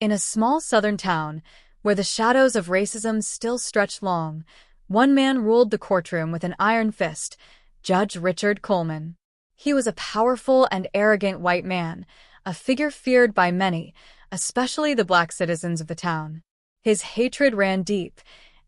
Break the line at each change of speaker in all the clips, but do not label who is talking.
In a small southern town, where the shadows of racism still stretched long, one man ruled the courtroom with an iron fist, Judge Richard Coleman. He was a powerful and arrogant white man, a figure feared by many, especially the black citizens of the town. His hatred ran deep,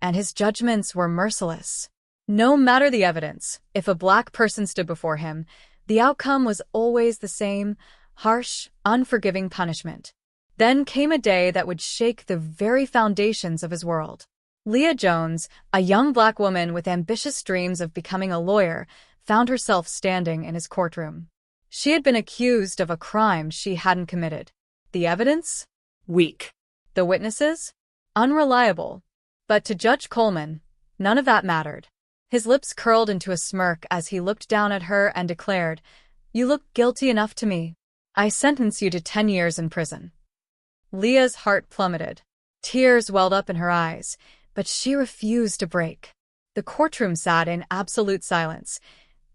and his judgments were merciless. No matter the evidence, if a black person stood before him, the outcome was always the same: harsh, unforgiving punishment. Then came a day that would shake the very foundations of his world. Leah Jones, a young black woman with ambitious dreams of becoming a lawyer, found herself standing in his courtroom. She had been accused of a crime she hadn't committed. The evidence?
Weak.
The witnesses? Unreliable. But to Judge Coleman, none of that mattered. His lips curled into a smirk as he looked down at her and declared, "You look guilty enough to me. I sentence you to 10 years in prison." Leah's heart plummeted. Tears welled up in her eyes, but she refused to break. The courtroom sat in absolute silence.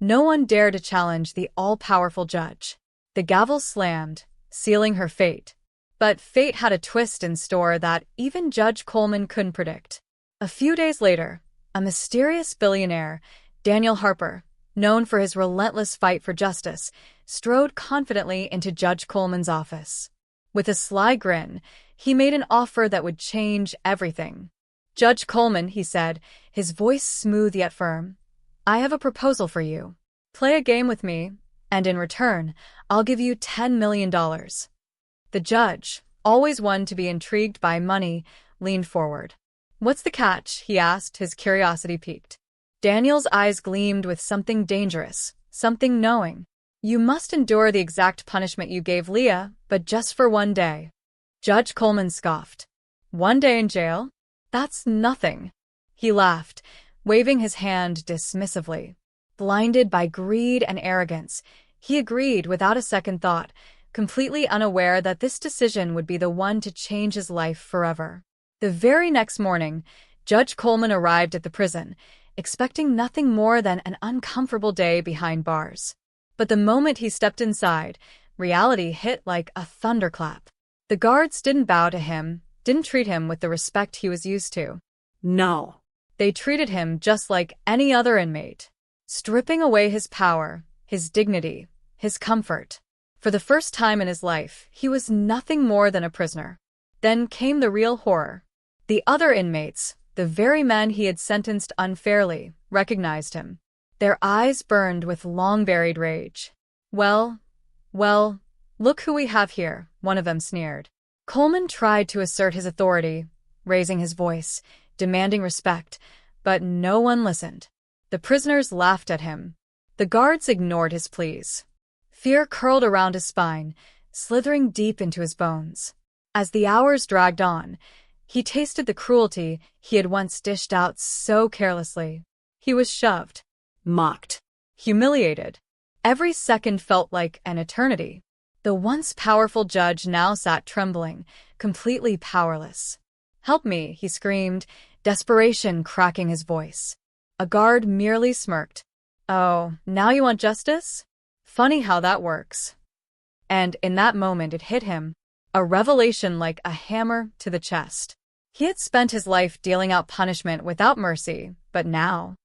No one dared to challenge the all-powerful judge. The gavel slammed, sealing her fate. But fate had a twist in store that even Judge Coleman couldn't predict. A few days later, a mysterious billionaire, Daniel Harper, known for his relentless fight for justice, strode confidently into Judge Coleman's office. With a sly grin, he made an offer that would change everything. "Judge Coleman," he said, his voice smooth yet firm, "I have a proposal for you. Play a game with me, and in return, I'll give you $10 million. The judge, always one to be intrigued by money, leaned forward. "What's the catch?" he asked, his curiosity piqued. Daniel's eyes gleamed with something dangerous, something knowing. "You must endure the exact punishment you gave Leah, but just for one day." Judge Coleman scoffed. "1 day in jail? That's nothing." He laughed, waving his hand dismissively. Blinded by greed and arrogance, he agreed without a second thought, completely unaware that this decision would be the one to change his life forever. The very next morning, Judge Coleman arrived at the prison, expecting nothing more than an uncomfortable day behind bars. But the moment he stepped inside, reality hit like a thunderclap. The guards didn't bow to him, didn't treat him with the respect he was used to.
No.
They treated him just like any other inmate, stripping away his power, his dignity, his comfort. For the first time in his life, he was nothing more than a prisoner. Then came the real horror. The other inmates, the very men he had sentenced unfairly, recognized him. Their eyes burned with long-buried rage. Well, look who we have here," one of them sneered. Coleman tried to assert his authority, raising his voice, demanding respect, but no one listened. The prisoners laughed at him. The guards ignored his pleas. Fear curled around his spine, slithering deep into his bones. As the hours dragged on, he tasted the cruelty he had once dished out so carelessly. He was shoved,
Mocked.
humiliated. Every second felt like an eternity. The once powerful judge now sat trembling, completely powerless. "Help me," he screamed, desperation cracking his voice. A guard merely smirked. "Oh, now you want justice? Funny how that works." And in that moment it hit him, a revelation like a hammer to the chest. He had spent his life dealing out punishment without mercy, but now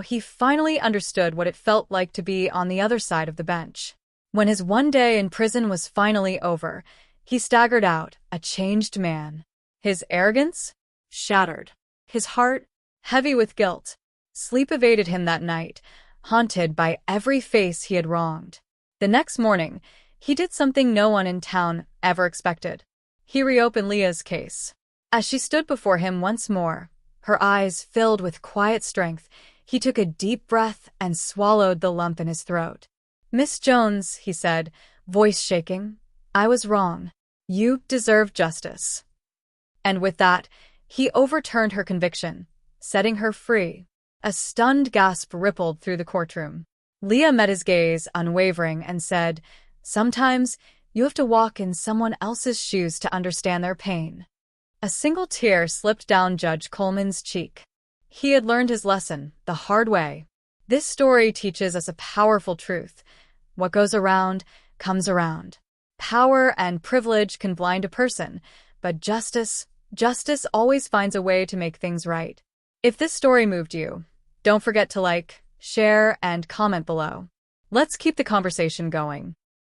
he finally understood what it felt like to be on the other side of the bench. When his one day in prison was finally over, he staggered out, a changed man. His arrogance? Shattered. His heart? Heavy with guilt. Sleep evaded him that night, haunted by every face he had wronged. The next morning, he did something no one in town ever expected. He reopened Leah's case. As she stood before him once more, her eyes filled with quiet strength, he took a deep breath and swallowed the lump in his throat. "Miss Jones," he said, voice shaking, "I was wrong. You deserve justice." And with that, he overturned her conviction, setting her free. A stunned gasp rippled through the courtroom. Leah met his gaze, unwavering, and said, "Sometimes you have to walk in someone else's shoes to understand their pain." A single tear slipped down Judge Coleman's cheek. He had learned his lesson the hard way. This story teaches us a powerful truth. What goes around comes around. Power and privilege can blind a person, but justice always finds a way to make things right. If this story moved you, don't forget to like, share, and comment below. Let's keep the conversation going.